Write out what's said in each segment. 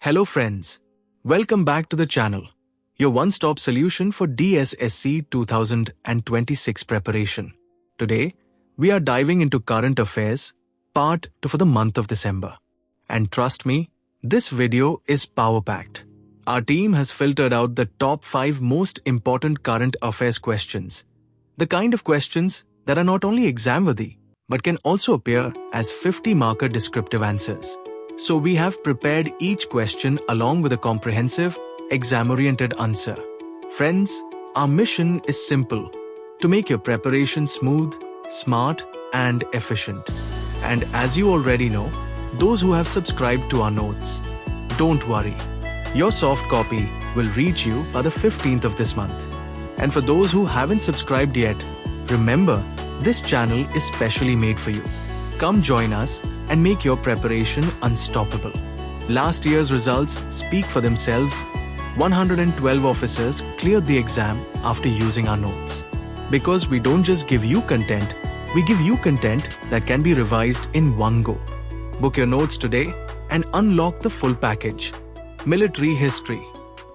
Hello friends, welcome back to the channel, your one-stop solution for DSSC 2026 preparation. Today, we are diving into current affairs, part 2 for the month of December. And trust me, this video is power-packed. Our team has filtered out the top 5 most important current affairs questions. The kind of questions that are not only exam-worthy, but can also appear as 50-marker descriptive answers. So we have prepared each question along with a comprehensive, exam-oriented answer. Friends, our mission is simple: to make your preparation smooth, smart, and efficient. And as you already know, those who have subscribed to our notes, don't worry. Your soft copy will reach you by the 15th of this month. And for those who haven't subscribed yet, remember, this channel is specially made for you. Come join us and make your preparation unstoppable. Last year's results speak for themselves. 112 officers cleared the exam after using our notes. Because we don't just give you content, we give you content that can be revised in one go. Book your notes today and unlock the full package: military history,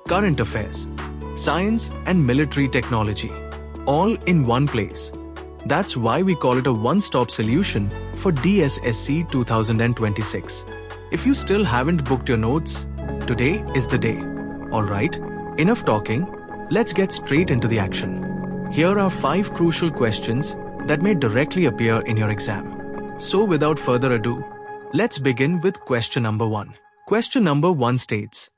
current affairs, science and military technology, all in one place. That's why we call it a one-stop solution for DSSC 2026. If you still haven't booked your notes, today is the day. Alright, enough talking, let's get straight into the action. Here are 5 crucial questions that may directly appear in your exam. So without further ado, let's begin with question number 1. Question number 1 states,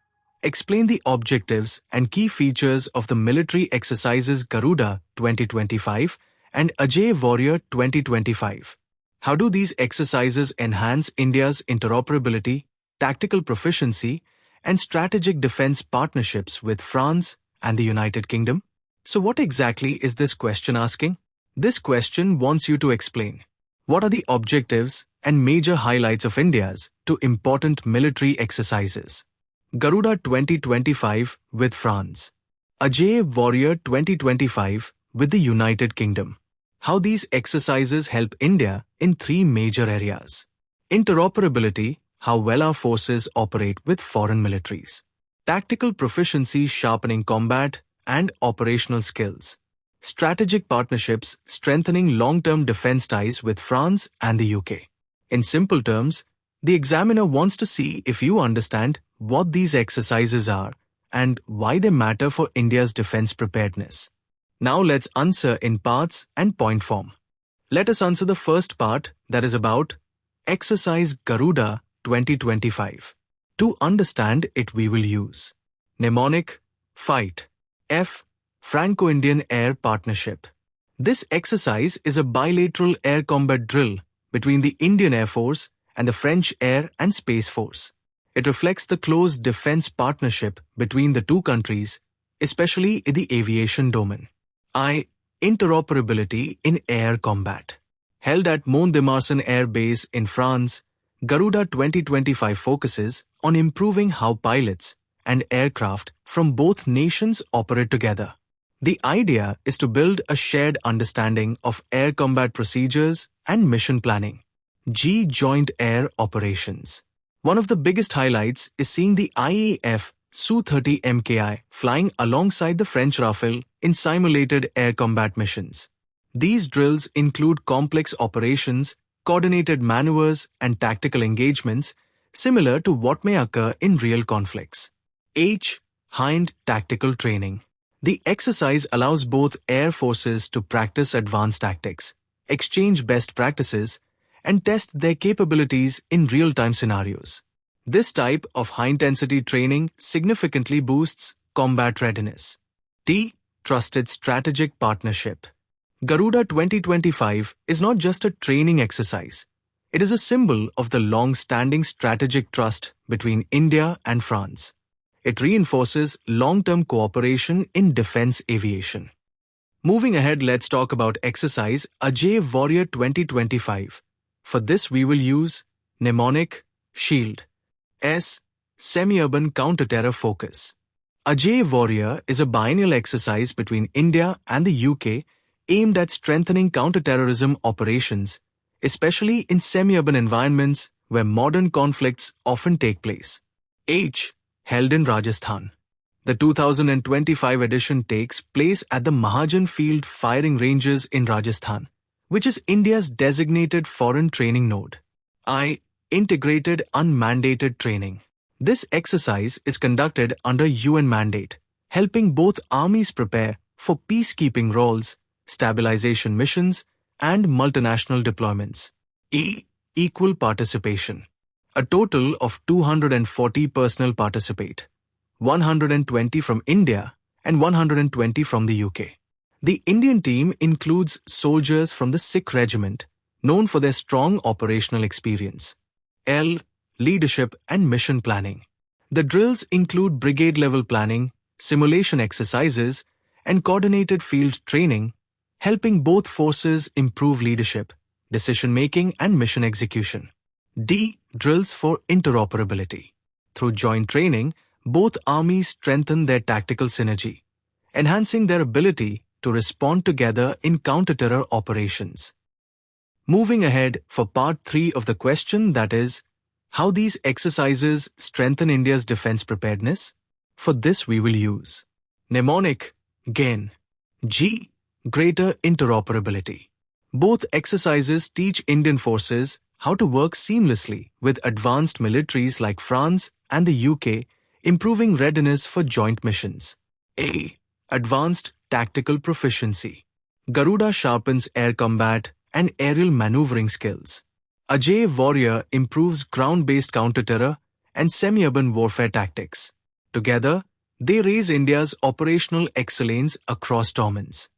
explain the objectives and key features of the military exercises Garuda-2025 and Ajeya Warrior-2025. How do these exercises enhance India's interoperability, tactical proficiency, and strategic defense partnerships with France and the United Kingdom? So what exactly is this question asking? This question wants you to explain what are the objectives and major highlights of India's 2 important military exercises: Garuda 2025 with France, Ajeya Warrior 2025 with the United Kingdom. How these exercises help India in 3 major areas: interoperability, how well our forces operate with foreign militaries; tactical proficiency, sharpening combat and operational skills; strategic partnerships, strengthening long-term defense ties with France and the UK. In simple terms, the examiner wants to see if you understand what these exercises are and why they matter for India's defense preparedness. Now let's answer in parts and point form. Let us answer the first part, that is about Exercise Garuda 2025. To understand it, we will use mnemonic, fight, F, Franco-Indian Air Partnership. This exercise is a bilateral air combat drill between the Indian Air Force and the French Air and Space Force. It reflects the close defense partnership between the 2 countries, especially in the aviation domain. I. Interoperability in air combat. Held at Mont-de-Marsan Air Base in France, Garuda 2025 focuses on improving how pilots and aircraft from both nations operate together. The idea is to build a shared understanding of air combat procedures and mission planning. G. Joint Air Operations. One of the biggest highlights is seeing the IAF Su-30 MKI flying alongside the French Rafale in simulated air combat missions. These drills include complex operations, coordinated maneuvers, and tactical engagements similar to what may occur in real conflicts. H. Hind Tactical Training. The exercise allows both air forces to practice advanced tactics, exchange best practices, and test their capabilities in real-time scenarios. This type of high-intensity training significantly boosts combat readiness. T. Trusted Strategic Partnership. Garuda 2025 is not just a training exercise. It is a symbol of the long-standing strategic trust between India and France. It reinforces long-term cooperation in defense aviation. Moving ahead, let's talk about exercise Ajeya Warrior 2025. For this, we will use mnemonic, shield, S, semi-urban counter-terror focus. Ajeya Warrior is a biennial exercise between India and the UK aimed at strengthening counter-terrorism operations, especially in semi-urban environments where modern conflicts often take place. H. held in Rajasthan. The 2025 edition takes place at the Mahajan Field Firing Ranges in Rajasthan, which is India's designated foreign training node. Integrated unmandated training. This exercise is conducted under UN mandate, helping both armies prepare for peacekeeping roles, stabilization missions, and multinational deployments. Equal participation. A total of 240 personnel participate, 120 from India and 120 from the UK. The Indian team includes soldiers from the Sikh Regiment, known for their strong operational experience. Leadership and mission planning. The drills include brigade-level planning, simulation exercises, and coordinated field training, helping both forces improve leadership, decision-making, and mission execution. Drills for interoperability. Through joint training, both armies strengthen their tactical synergy, enhancing their ability to respond together in counter-terror operations. Moving ahead for part 3 of the question, that is, how these exercises strengthen India's defense preparedness. For this we will use mnemonic, GAIN. G. Greater interoperability. Both exercises teach Indian forces how to work seamlessly with advanced militaries like France and the UK, improving readiness for joint missions. Advanced tactical proficiency. Garuda sharpens air combat and aerial maneuvering skills. Ajeya Warrior improves ground-based counter-terror and semi-urban warfare tactics. Together, they raise India's operational excellence across domains.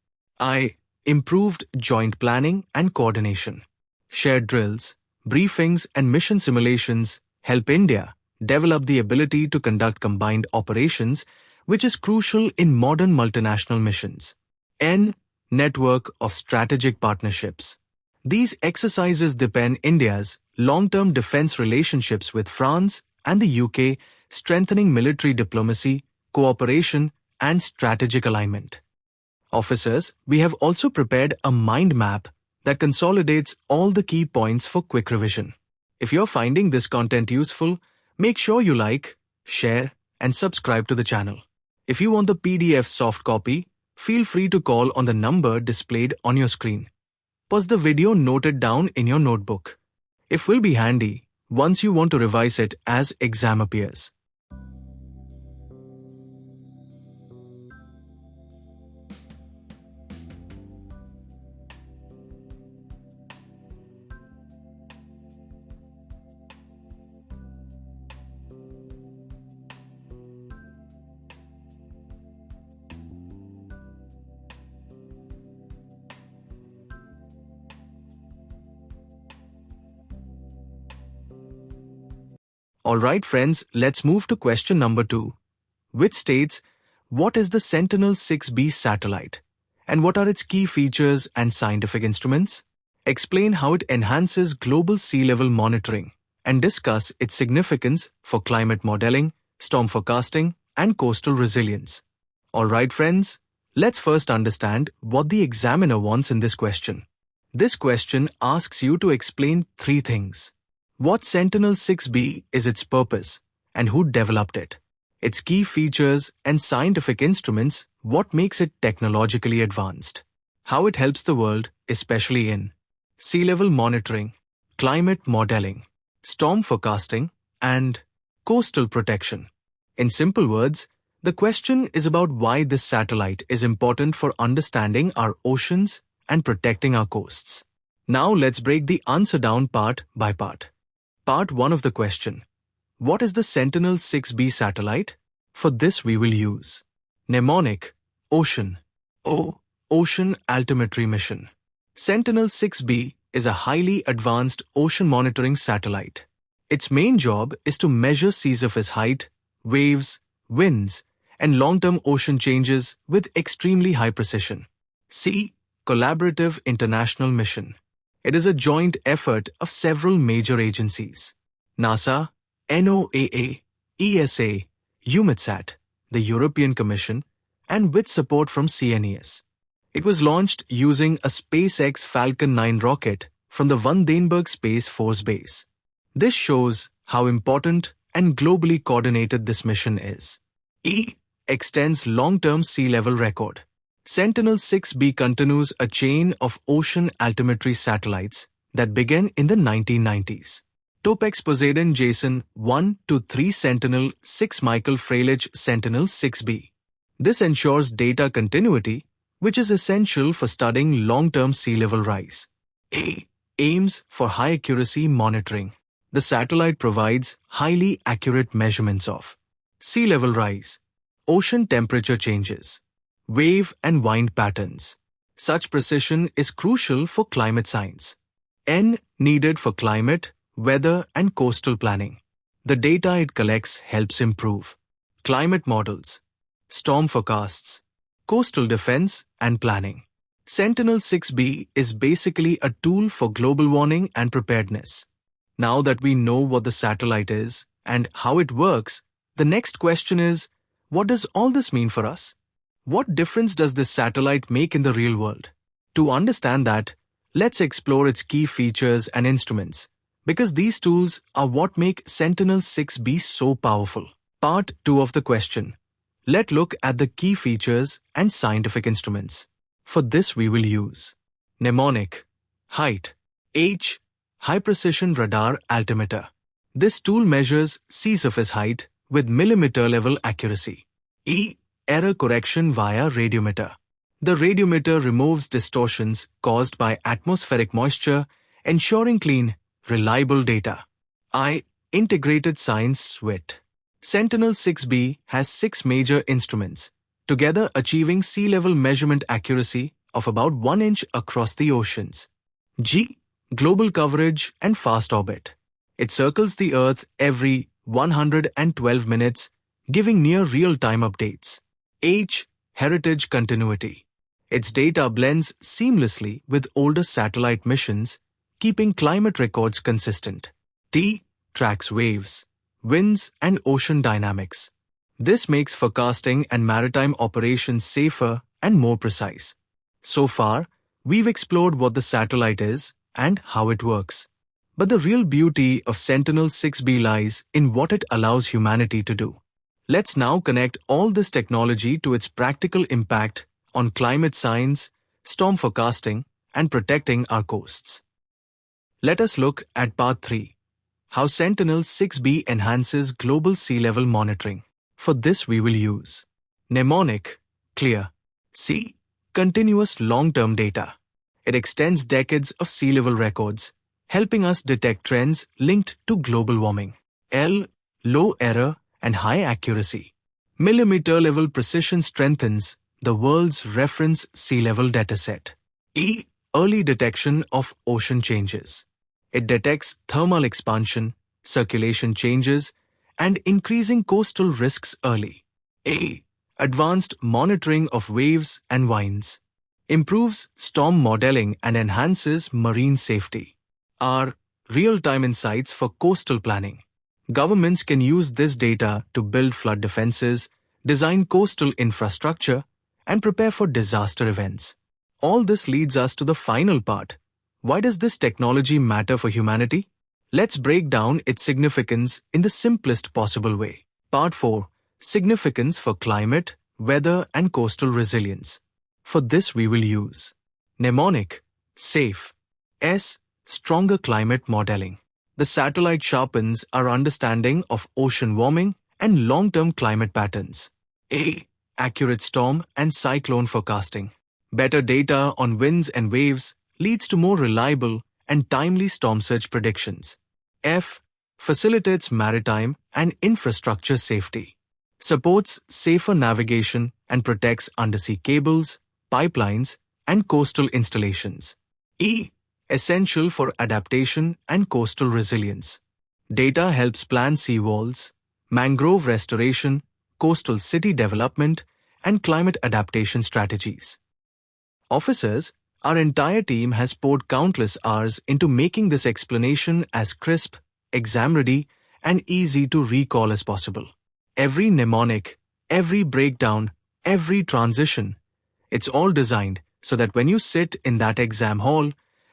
Improved joint planning and coordination. Shared drills, briefings, and mission simulations help India develop the ability to conduct combined operations, which is crucial in modern multinational missions. Network of strategic partnerships. These exercises deepen India's long-term defense relationships with France and the UK, strengthening military diplomacy, cooperation, and strategic alignment. Officers, we have also prepared a mind map that consolidates all the key points for quick revision. If you're finding this content useful, make sure you like, share, and subscribe to the channel. If you want the PDF soft copy, feel free to call on the number displayed on your screen. Pause the video noted down in your notebook. It will be handy once you want to revise it as exam appears. Alright friends, let's move to question number 2, which states, what is the Sentinel 6B satellite and what are its key features and scientific instruments? Explain how it enhances global sea level monitoring and discuss its significance for climate modeling, storm forecasting, and coastal resilience. Alright friends, let's first understand what the examiner wants in this question. This question asks you to explain 3 things. What Sentinel 6B is, its purpose, and who developed it. Its key features and scientific instruments, what makes it technologically advanced. How it helps the world, especially in sea level monitoring, climate modeling, storm forecasting, and coastal protection. In simple words, the question is about why this satellite is important for understanding our oceans and protecting our coasts. Now let's break the answer down part by part. Part 1 of the question. What is the Sentinel 6B satellite? For this we will use mnemonic, ocean. Ocean altimetry mission. Sentinel 6B is a highly advanced ocean monitoring satellite. Its main job is to measure sea surface height, waves, winds, and long-term ocean changes with extremely high precision. Collaborative International Mission. It is a joint effort of several major agencies: NASA, NOAA, ESA, EUMETSAT, the European Commission, and with support from CNES. It was launched using a SpaceX Falcon 9 rocket from the Vandenberg Space Force Base. This shows how important and globally coordinated this mission is. E. Extends long-term sea level record. Sentinel-6B continues a chain of ocean altimetry satellites that began in the 1990s. Topex Poseidon Jason 1 to 3 Sentinel-6 Michael Freilich Sentinel-6B. This ensures data continuity, which is essential for studying long-term sea level rise. A. Aims for high-accuracy monitoring. The satellite provides highly accurate measurements of sea level rise, ocean temperature changes, wave and wind patterns. Such precision is crucial for climate science. N. Needed for climate, weather and coastal planning. The data it collects helps improve climate models, storm forecasts, coastal defense and planning. Sentinel-6B is basically a tool for global warning and preparedness. Now that we know what the satellite is and how it works, the next question is, what does all this mean for us? What difference does this satellite make in the real world? To understand that, let's explore its key features and instruments, because these tools are what make Sentinel-6B so powerful. Part 2 of the question. Let's look at the key features and scientific instruments. For this we will use mnemonic, height, H, high-precision radar altimeter. This tool measures sea surface height with millimeter-level accuracy. E, error correction via radiometer. The radiometer removes distortions caused by atmospheric moisture, ensuring clean, reliable data. I, integrated science suite. Sentinel-6B has 6 major instruments, together achieving sea level measurement accuracy of about 1 inch across the oceans. G, global coverage and fast orbit. It circles the Earth every 112 minutes, giving near real-time updates. H, heritage continuity. Its data blends seamlessly with older satellite missions, keeping climate records consistent. T, tracks waves, winds and ocean dynamics. This makes forecasting and maritime operations safer and more precise. So far, we've explored what the satellite is and how it works. But the real beauty of Sentinel-6B lies in what it allows humanity to do. Let's now connect all this technology to its practical impact on climate science, storm forecasting, and protecting our coasts. Let us look at Part 3. How Sentinel-6B enhances global sea level monitoring. For this we will use mnemonic, clear, C, continuous long-term data. It extends decades of sea level records, helping us detect trends linked to global warming. L, low error and high accuracy. Millimeter-level precision strengthens the world's reference sea level dataset. E, early detection of ocean changes. It detects thermal expansion, circulation changes, and increasing coastal risks early. A, advanced monitoring of waves and winds. Improves storm modeling and enhances marine safety. R, real-time insights for coastal planning. Governments can use this data to build flood defenses, design coastal infrastructure, and prepare for disaster events. All this leads us to the final part. Why does this technology matter for humanity? Let's break down its significance in the simplest possible way. Part 4. Significance for climate, weather, and coastal resilience. For this we will use mnemonic, safe, S, stronger climate modeling. The satellite sharpens our understanding of ocean warming and long-term climate patterns. A, accurate storm and cyclone forecasting. Better data on winds and waves leads to more reliable and timely storm surge predictions. F, facilitates maritime and infrastructure safety. Supports safer navigation and protects undersea cables, pipelines, and coastal installations. E, essential for adaptation and coastal resilience. Data helps plan seawalls, mangrove restoration, coastal city development, and climate adaptation strategies. Officers, our entire team has poured countless hours into making this explanation as crisp, exam-ready, and easy to recall as possible. Every mnemonic, every breakdown, every transition, it's all designed so that when you sit in that exam hall,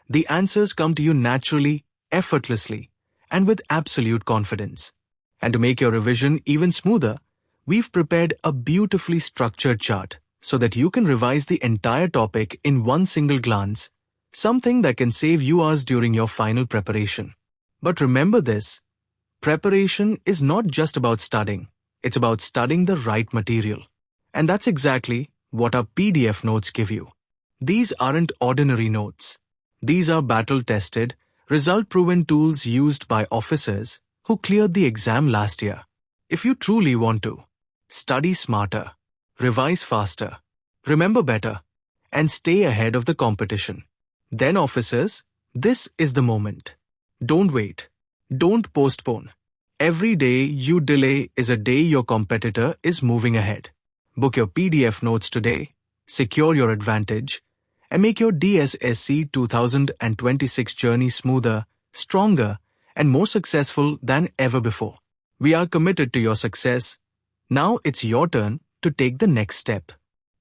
the answers come to you naturally, effortlessly, and with absolute confidence. And to make your revision even smoother, we've prepared a beautifully structured chart so that you can revise the entire topic in one single glance, something that can save you hours during your final preparation. But remember this, preparation is not just about studying, it's about studying the right material. And that's exactly what our PDF notes give you. These aren't ordinary notes. These are battle-tested, result-proven tools used by officers who cleared the exam last year. If you truly want to, study smarter, revise faster, remember better, and stay ahead of the competition. Then officers, this is the moment. Don't wait. Don't postpone. Every day you delay is a day your competitor is moving ahead. Book your PDF notes today, secure your advantage, and make your DSSC 2026 journey smoother, stronger, and more successful than ever before. We are committed to your success. Now it's your turn to take the next step.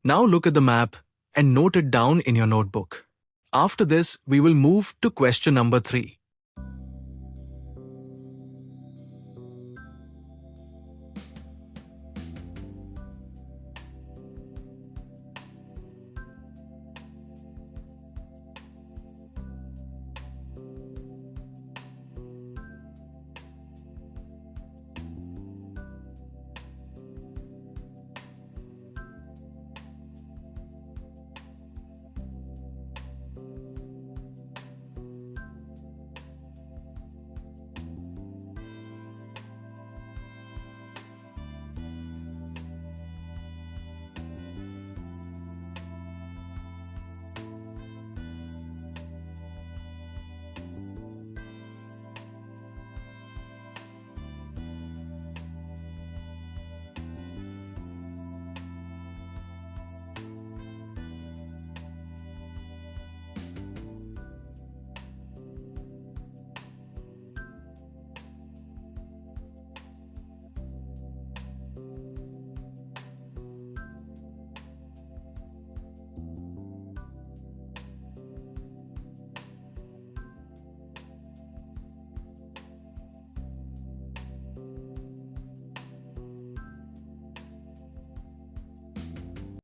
Now look at the map and note it down in your notebook. After this, we will move to question number 3.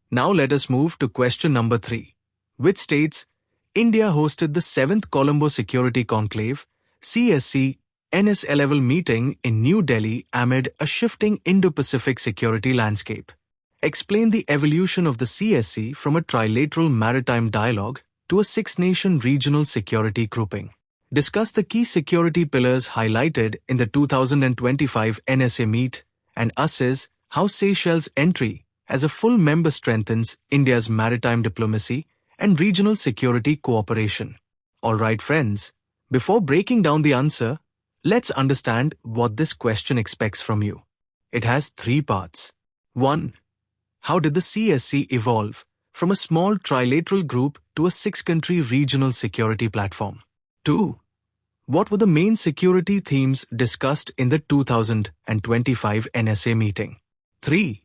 Now let us move to question number 3, which states, India hosted the 7th Colombo Security Conclave, CSC, NSA level meeting in New Delhi amid a shifting Indo-Pacific security landscape. Explain the evolution of the CSC from a trilateral maritime dialogue to a 6-nation regional security grouping. Discuss the key security pillars highlighted in the 2025 NSA Meet and assess how Seychelles' entry as a full member strengthens India's maritime diplomacy and regional security cooperation. Alright friends, before breaking down the answer, let's understand what this question expects from you. It has 3 parts. 1. How did the CSC evolve from a small trilateral group to a 6-country regional security platform? 2. What were the main security themes discussed in the 2025 NSA meeting? 3.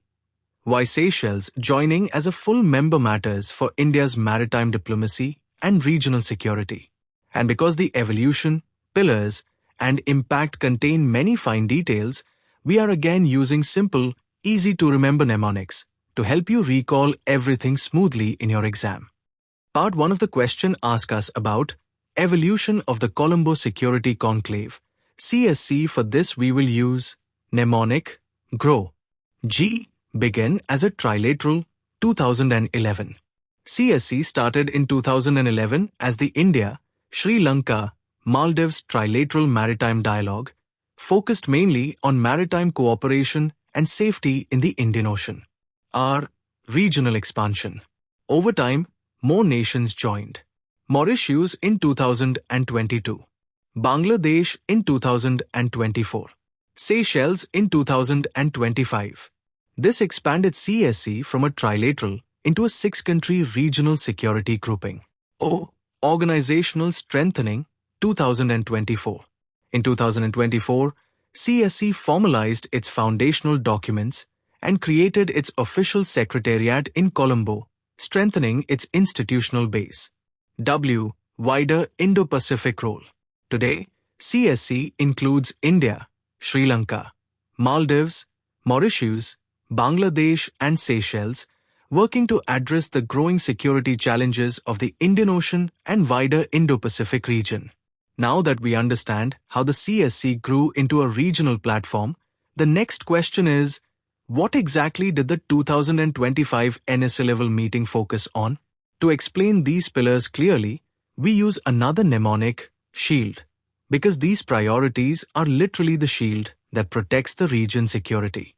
Why Seychelles joining as a full member matters for India's maritime diplomacy and regional security. And because the evolution, pillars, and impact contain many fine details, we are again using simple, easy-to-remember mnemonics to help you recall everything smoothly in your exam. Part 1 of the question asks us about evolution of the Colombo Security Conclave. CSC, for this we will use mnemonic GROW. G. Began as a trilateral 2011. CSC started in 2011 as the India, Sri Lanka, Maldives Trilateral Maritime Dialogue, focused mainly on maritime cooperation and safety in the Indian Ocean. R. Regional expansion. Over time, more nations joined. Mauritius in 2022. Bangladesh in 2024. Seychelles in 2025. This expanded CSC from a trilateral into a 6-country regional security grouping. O. Organizational strengthening 2024. In 2024, CSC formalized its foundational documents and created its official secretariat in Colombo, strengthening its institutional base. W. Wider Indo-Pacific role. Today, CSC includes India, Sri Lanka, Maldives, Mauritius, Bangladesh, and Seychelles, working to address the growing security challenges of the Indian Ocean and wider Indo-Pacific region. Now that we understand how the CSC grew into a regional platform, the next question is, what exactly did the 2025 NSA level meeting focus on? To explain these pillars clearly, we use another mnemonic, SHIELD, because these priorities are literally the shield that protects the region's security.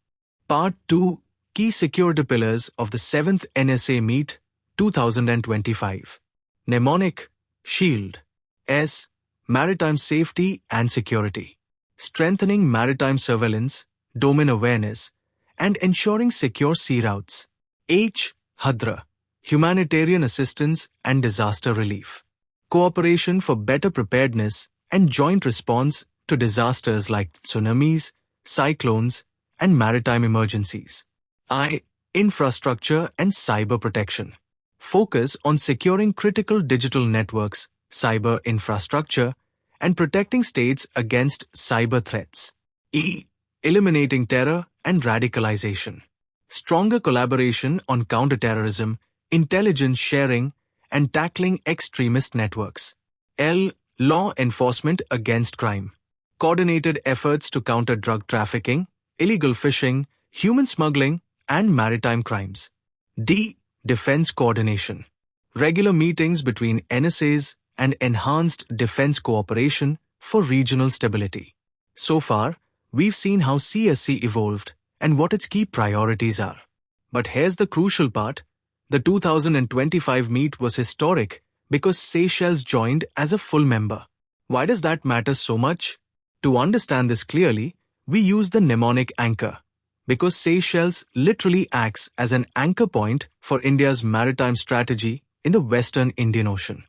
Part 2, Key Security Pillars of the 7th NSA Meet 2025. Mnemonic, SHIELD. S. Maritime Safety and Security. Strengthening maritime surveillance, domain awareness, and ensuring secure sea routes. H. HADRA. Humanitarian assistance and disaster relief. Cooperation for better preparedness and joint response to disasters like tsunamis, cyclones, and maritime emergencies. I. Infrastructure and cyber protection. Focus on securing critical digital networks, cyber infrastructure, and protecting states against cyber threats. E. Eliminating terror and radicalization. Stronger collaboration on counterterrorism, intelligence sharing, and tackling extremist networks. L. Law enforcement against crime. Coordinated efforts to counter drug trafficking, illegal fishing, human smuggling, and maritime crimes. D. Defense coordination. Regular meetings between NSAs and enhanced defense cooperation for regional stability. So far, we've seen how CSC evolved and what its key priorities are. But here's the crucial part. The 2025 meet was historic because Seychelles joined as a full member. Why does that matter so much? To understand this clearly, we use the mnemonic anchor, because Seychelles literally acts as an anchor point for India's maritime strategy in the Western Indian Ocean.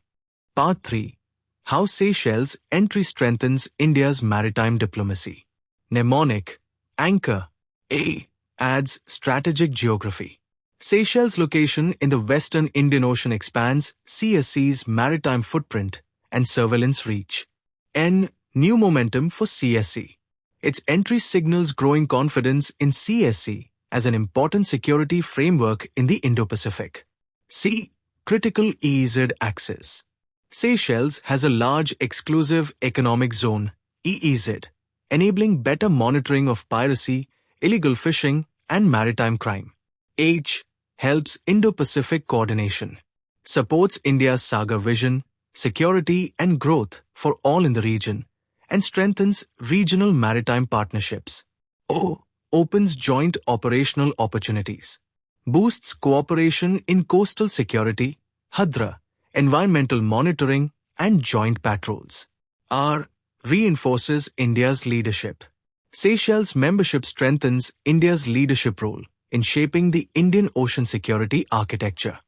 Part 3. How Seychelles' entry strengthens India's maritime diplomacy. Mnemonic, anchor. A. Adds strategic geography. Seychelles' location in the Western Indian Ocean expands CSC's maritime footprint and surveillance reach. N. New momentum for CSC. Its entry signals growing confidence in CSC as an important security framework in the Indo-Pacific. C. Critical EEZ access. Seychelles has a large exclusive economic zone, EEZ, enabling better monitoring of piracy, illegal fishing, and maritime crime. H. Helps Indo-Pacific coordination. Supports India's Sagar vision, security, and growth for all in the region, and strengthens regional maritime partnerships. O. Opens joint operational opportunities. Boosts cooperation in coastal security, HADRA, environmental monitoring, and joint patrols. R. Reinforces India's leadership. Seychelles' membership strengthens India's leadership role in shaping the Indian Ocean security architecture.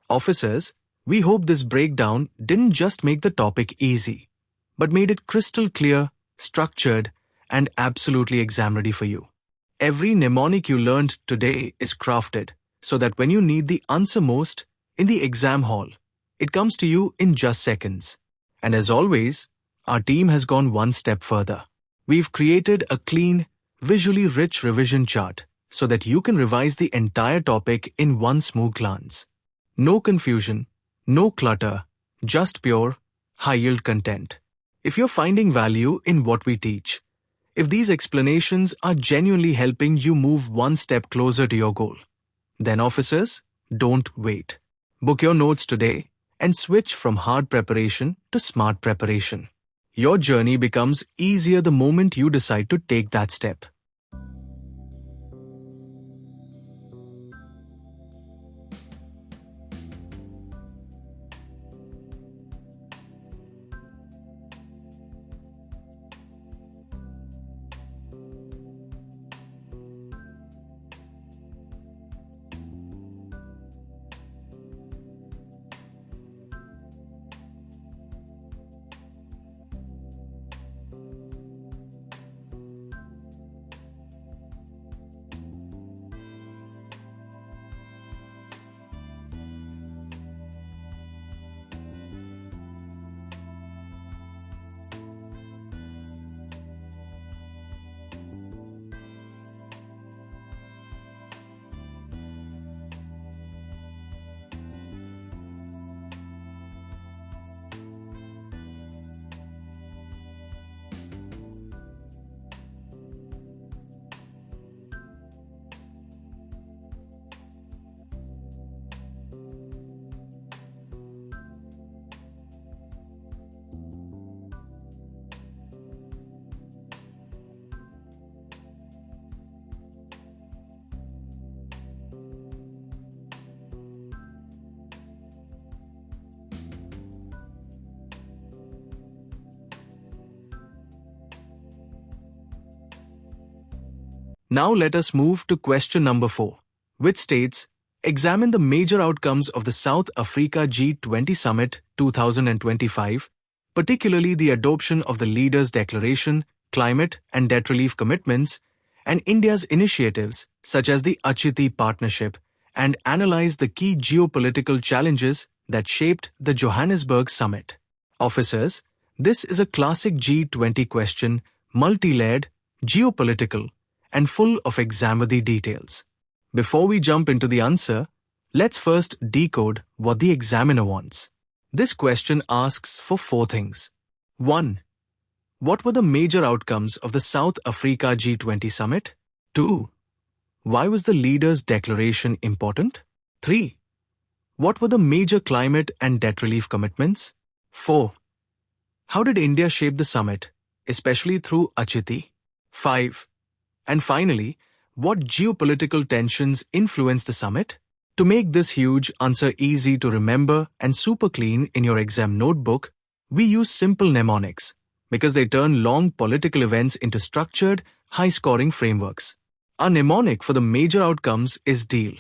Officers, we hope this breakdown didn't just make the topic easy, but made it crystal clear, structured, and absolutely exam-ready for you. Every mnemonic you learned today is crafted so that when you need the answer most in the exam hall, it comes to you in just seconds. And as always, our team has gone one step further. We've created a clean, visually rich revision chart so that you can revise the entire topic in one smooth glance. No confusion, no clutter, just pure, high-yield content. If you're finding value in what we teach, if these explanations are genuinely helping you move one step closer to your goal, then officers, don't wait. Book your notes today and switch from hard preparation to smart preparation. Your journey becomes easier the moment you decide to take that step. Now let us move to question number 4, which states, examine the major outcomes of the South Africa G20 Summit 2025, particularly the adoption of the Leaders' Declaration, climate and debt relief commitments, and India's initiatives such as the ACITI partnership, and analyze the key geopolitical challenges that shaped the Johannesburg summit. Officers, this is a classic G20 question, multi-layered, geopolitical, and full of exam-worthy details. Before we jump into the answer, let's first decode what the examiner wants. This question asks for 4 things. 1. What were the major outcomes of the South Africa G20 Summit? 2. Why was the Leaders' Declaration important? 3. What were the major climate and debt relief commitments? 4. How did India shape the summit, especially through ACITI? 5. And finally, what geopolitical tensions influenced the summit? To make this huge answer easy to remember and super clean in your exam notebook, we use simple mnemonics because they turn long political events into structured, high-scoring frameworks. Our mnemonic for the major outcomes is DEAL,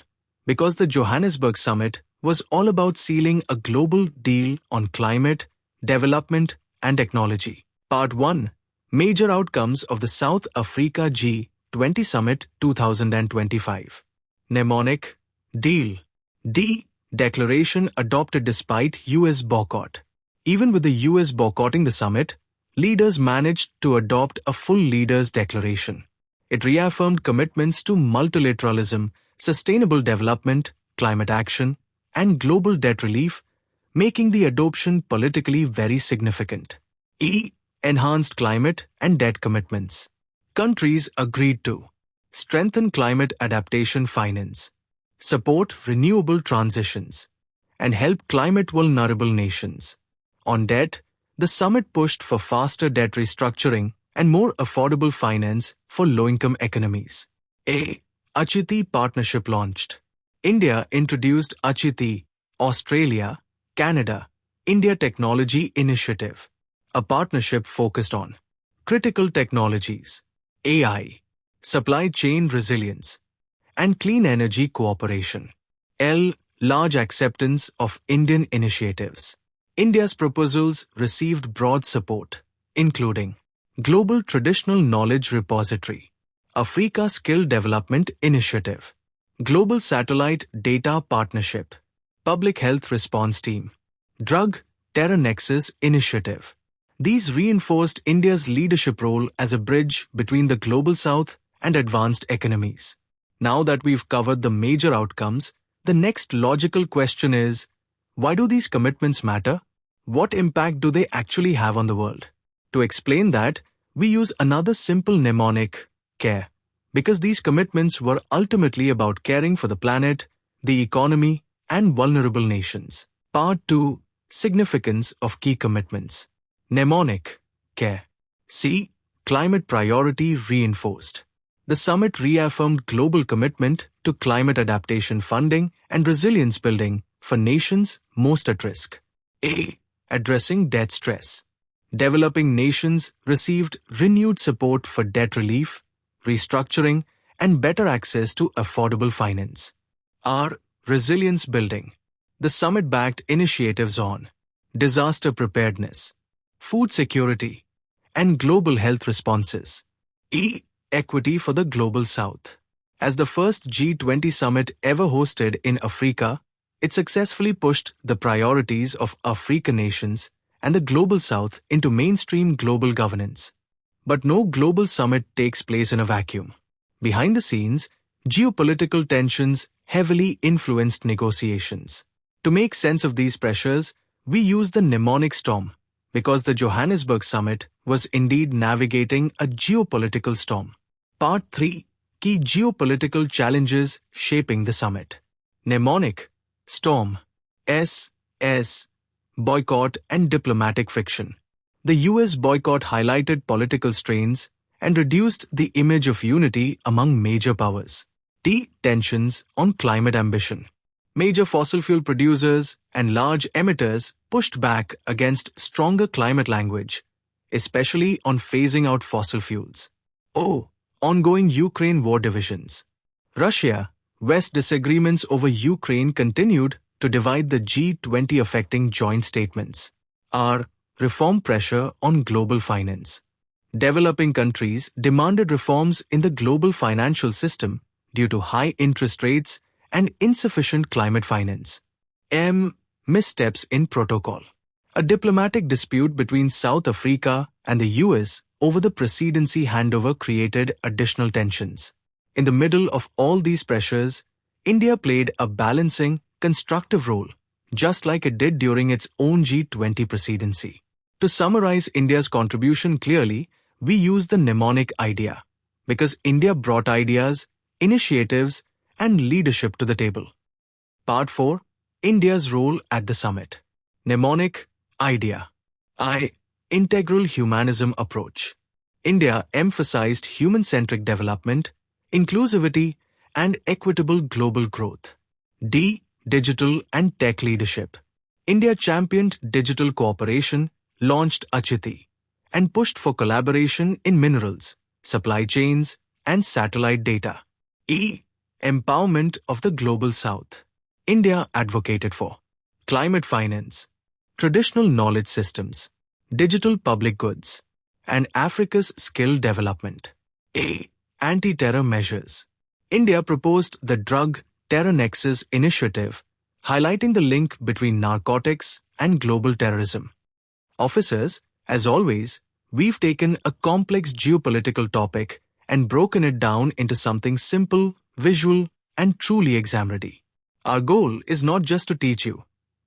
because the Johannesburg summit was all about sealing a global deal on climate, development, and technology. Part 1. Major outcomes of the South Africa G20 Summit 2025. Mnemonic, DEAL. D. Declaration adopted despite US boycott. Even with the US boycotting the summit, leaders managed to adopt a full Leaders' Declaration. It reaffirmed commitments to multilateralism, sustainable development, climate action, and global debt relief, making the adoption politically very significant. E. Enhanced climate and debt commitments. Countries agreed to strengthen climate adaptation finance, support renewable transitions, and help climate-vulnerable nations. On debt, the summit pushed for faster debt restructuring and more affordable finance for low-income economies. A. ACITI partnership launched. India introduced ACITI, Australia, Canada, India Technology Initiative, a partnership focused on critical technologies, AI, supply chain resilience, and clean energy cooperation. L. Large acceptance of Indian initiatives. India's proposals received broad support, including Global Traditional Knowledge Repository, Africa Skill Development Initiative, Global Satellite Data Partnership, Public Health Response Team, Drug Terror Nexus Initiative. These reinforced India's leadership role as a bridge between the Global South and advanced economies. Now that we've covered the major outcomes, the next logical question is, why do these commitments matter? What impact do they actually have on the world? To explain that, we use another simple mnemonic, CARE, because these commitments were ultimately about caring for the planet, the economy, and vulnerable nations. Part 2. Significance of key commitments. Mnemonic, CARE. C. Climate priority reinforced. The summit reaffirmed global commitment to climate adaptation funding and resilience building for nations most at risk. A. Addressing debt stress. Developing nations received renewed support for debt relief, restructuring, and better access to affordable finance. R. Resilience building. The summit backed initiatives on disaster preparedness, food security, and global health responses. E. Equity for the Global South. As the first G20 summit ever hosted in Africa, it successfully pushed the priorities of African nations and the Global South into mainstream global governance. But no global summit takes place in a vacuum. Behind the scenes, geopolitical tensions heavily influenced negotiations. To make sense of these pressures, we use the mnemonic storm, because the Johannesburg summit was indeed navigating a geopolitical storm. Part 3. Key geopolitical challenges shaping the summit. Mnemonic, storm, S. Boycott and diplomatic friction. The US boycott highlighted political strains and reduced the image of unity among major powers. T. Tensions on climate ambition. Major fossil fuel producers and large emitters pushed back against stronger climate language, especially on phasing out fossil fuels. O. Ongoing Ukraine war divisions. Russia-West disagreements over Ukraine continued to divide the G20 affecting joint statements. R. Reform pressure on global finance. Developing countries demanded reforms in the global financial system due to high interest rates and insufficient climate finance. M. Missteps in protocol. A diplomatic dispute between South Africa and the US over the presidency handover created additional tensions. In the middle of all these pressures, India played a balancing, constructive role, just like it did during its own G20 presidency. To summarize India's contribution clearly, we use the mnemonic idea, because India brought ideas, initiatives, and leadership to the table. Part 4. India's role at the summit. Mnemonic idea. I. Integral humanism approach. India emphasized human-centric development, inclusivity, and equitable global growth. D. Digital and tech leadership. India championed digital cooperation, launched ACITI, and pushed for collaboration in minerals, supply chains, and satellite data. E. Empowerment of the Global South. India advocated for climate finance, traditional knowledge systems, digital public goods, and Africa's skill development. A. Anti-terror measures. India proposed the Drug Terror Nexus initiative, highlighting the link between narcotics and global terrorism. Officers, as always, we've taken a complex geopolitical topic and broken it down into something simple, visual, and truly exam-ready. Our goal is not just to teach you,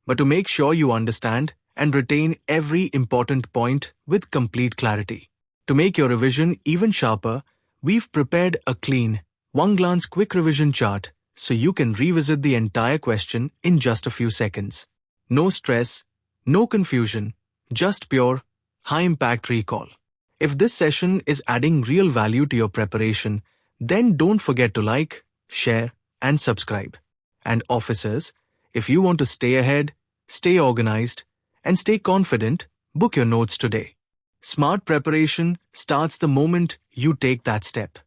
but to make sure you understand and retain every important point with complete clarity. To make your revision even sharper, we've prepared a clean, one-glance quick revision chart so you can revisit the entire question in just a few seconds. No stress, no confusion, just pure, high-impact recall. If this session is adding real value to your preparation, then don't forget to like, share, and subscribe. And officers, if you want to stay ahead, stay organized, and stay confident, book your notes today. Smart preparation starts the moment you take that step.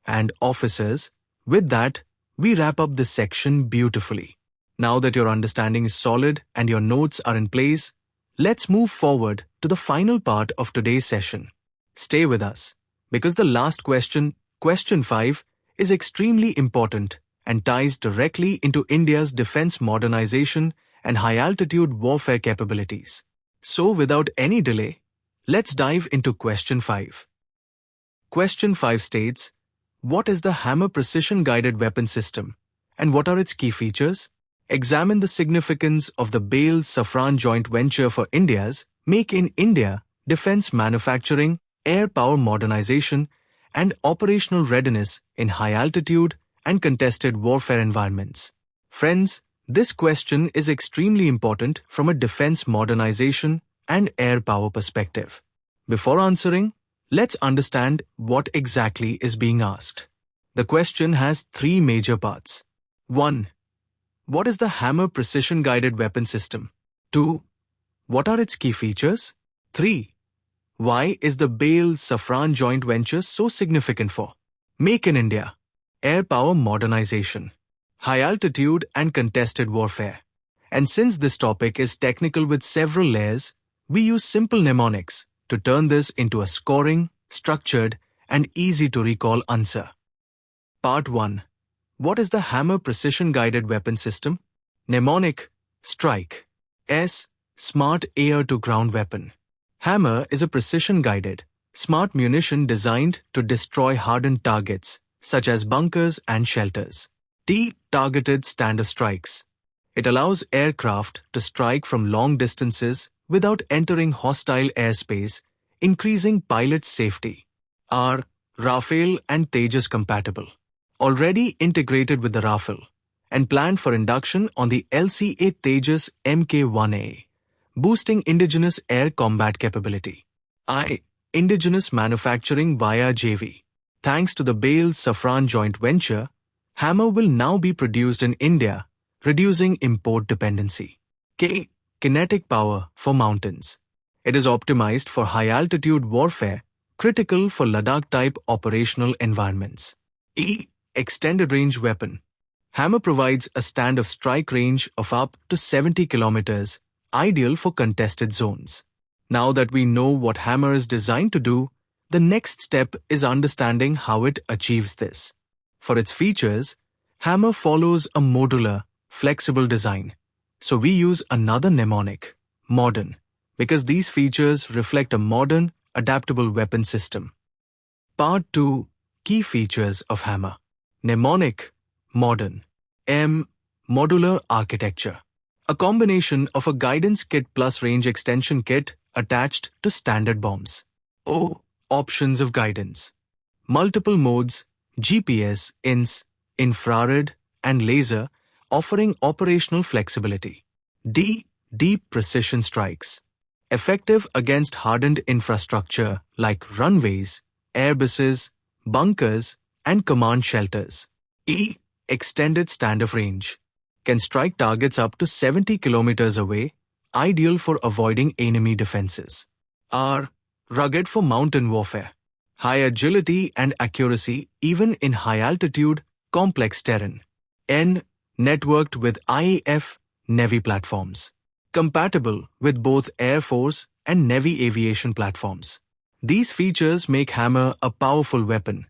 And officers, with that, we wrap up this section beautifully. Now that your understanding is solid and your notes are in place, let's move forward to the final part of today's session. Stay with us, because the last question, question 5, is extremely important and ties directly into India's defense modernization and high-altitude warfare capabilities. So without any delay, let's dive into question 5. Question 5 states, what is the Hammer precision-guided weapon system, and what are its key features? Examine the significance of the BALE-Safran joint venture for India's Make in India defense manufacturing, air power modernization, and operational readiness in high-altitude and contested warfare environments. Friends, this question is extremely important from a defense modernization and air power perspective. Before answering, let's understand what exactly is being asked. The question has three major parts. 1. What is the Hammer precision-guided weapon system? 2. What are its key features? 3. Why is the BALE-Safran joint venture so significant for Make in India, air power modernization, high-altitude and contested warfare? And since this topic is technical with several layers, we use simple mnemonics to turn this into a scoring, structured, and easy-to-recall answer. Part 1. What is the Hammer precision-guided weapon system? Mnemonic: Strike. S. Smart air-to-ground weapon. Hammer is a precision-guided, smart munition designed to destroy hardened targets, such as bunkers and shelters. T. Targeted stand-off strikes. It allows aircraft to strike from long distances without entering hostile airspace, increasing pilot safety. R. Rafale and Tejas compatible. Already integrated with the Rafale and planned for induction on the LCA Tejas Mk1A, boosting indigenous air combat capability. I. Indigenous manufacturing via JV. Thanks to the BALE-Safran joint venture, Hammer will now be produced in India, reducing import dependency. K. Kinetic power for mountains. It is optimized for high-altitude warfare, critical for Ladakh-type operational environments. E. Extended range weapon. Hammer provides a stand-off strike range of up to 70 kilometers, ideal for contested zones. Now that we know what Hammer is designed to do, the next step is understanding how it achieves this. For its features, Hammer follows a modular, flexible design. So we use another mnemonic, modern, because these features reflect a modern, adaptable weapon system. Part 2. Key features of Hammer. Mnemonic: Modern. M. Modular architecture. A combination of a guidance kit plus range extension kit attached to standard bombs. O. Options of guidance. Multiple modes, GPS, INS, infrared, and laser, offering operational flexibility. D. Deep precision strikes. Effective against hardened infrastructure like runways, airbases, bunkers, and command shelters. E. Extended stand-off range. Can strike targets up to 70 kilometers away, ideal for avoiding enemy defenses. R. Rugged for mountain warfare. High agility and accuracy even in high-altitude, complex terrain. N. Networked with IAF Navy platforms. Compatible with both Air Force and Navy aviation platforms. These features make Hammer a powerful weapon.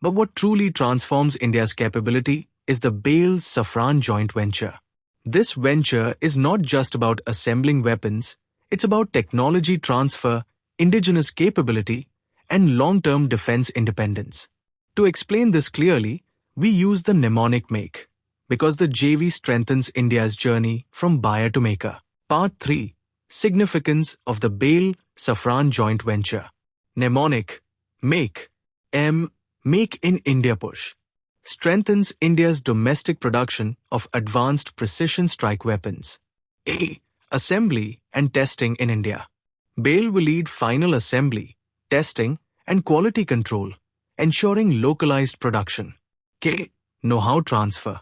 But what truly transforms India's capability is the BALE-Safran joint venture. This venture is not just about assembling weapons, it's about technology transfer, indigenous capability, and long-term defense independence. To explain this clearly, we use the mnemonic MAKE, because the JV strengthens India's journey from buyer to maker. Part 3. Significance of the BALE-Safran joint venture. Mnemonic: MAKE. M. Make in India push. Strengthens India's domestic production of advanced precision strike weapons. A. Assembly and testing in India. BALE will lead final assembly, testing, and quality control, ensuring localized production. K. Know-how transfer.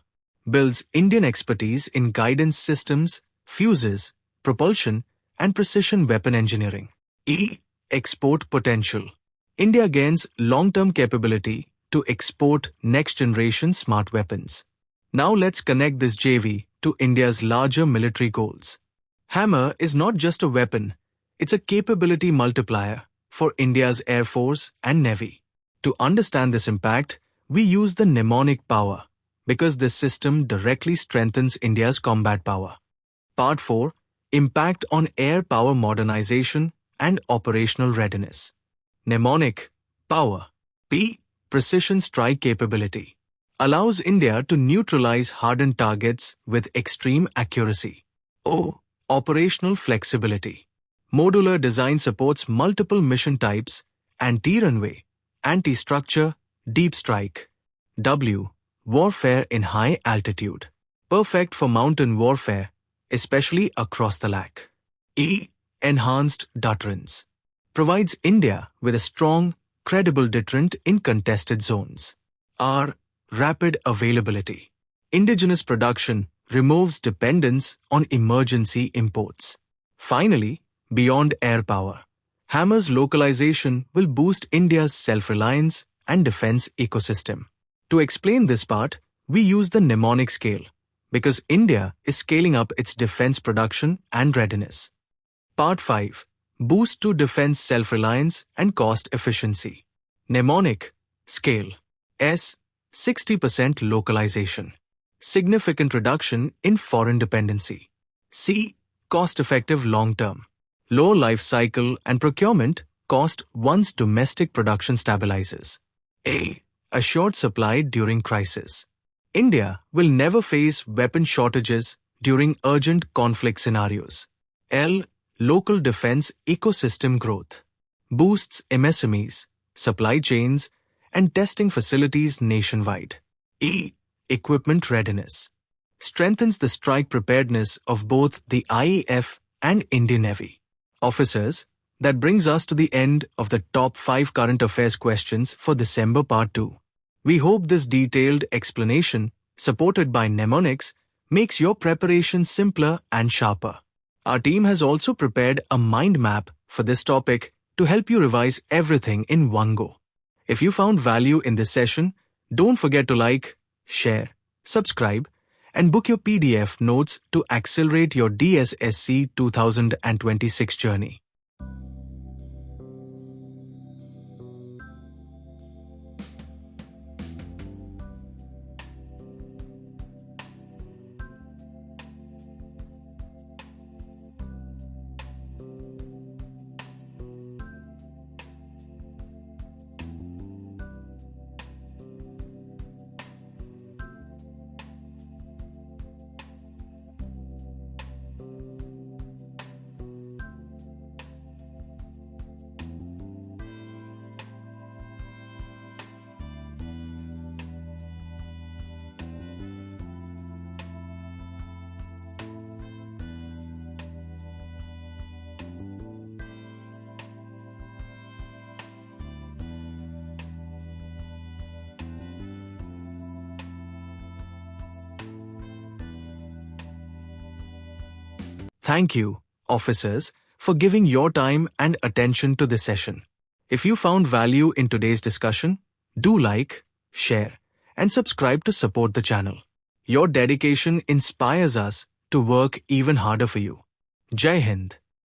Builds Indian expertise in guidance systems, fuses, propulsion, and precision weapon engineering. E. Export potential. India gains long-term capability to export next-generation smart weapons. Now let's connect this JV to India's larger military goals. Hammer is not just a weapon, it's a capability multiplier for India's Air Force and Navy. To understand this impact, we use the mnemonic power, because this system directly strengthens India's combat power. Part 4. Impact on air power modernization and operational readiness. Mnemonic: Power. P. Precision strike capability. Allows India to neutralize hardened targets with extreme accuracy. O. Operational flexibility. Modular design supports multiple mission types, anti-runway, Anti-structure, deep strike. W. Warfare in high altitude. Perfect for mountain warfare, especially across the LAC. E. Enhanced deterrence. Provides India with a strong, credible deterrent in contested zones. R. Rapid availability. Indigenous production removes dependence on emergency imports. Finally, beyond air power. Hammer's localization will boost India's self-reliance and defense ecosystem. To explain this part, we use the mnemonic scale, because India is scaling up its defense production and readiness. Part 5. Boost to defense self-reliance and cost efficiency. Mnemonic scale. S. 60% localization. Significant reduction in foreign dependency. C. Cost-effective long-term. Low life cycle and procurement cost once domestic production stabilizes. A. Assured supply during crisis. India will never face weapon shortages during urgent conflict scenarios. L. Local defense ecosystem growth. Boosts MSMEs, supply chains, and testing facilities nationwide. E. Equipment readiness. Strengthens the strike preparedness of both the IAF and Indian Navy. Officers, that brings us to the end of the top 5 current affairs questions for December Part 2. We hope this detailed explanation, supported by mnemonics, makes your preparation simpler and sharper. Our team has also prepared a mind map for this topic to help you revise everything in one go. If you found value in this session, don't forget to like, share, subscribe, and book your PDF notes to accelerate your DSSC 2026 journey. Thank you, officers, for giving your time and attention to this session. If you found value in today's discussion, do like, share, and subscribe to support the channel. Your dedication inspires us to work even harder for you. Jai Hind.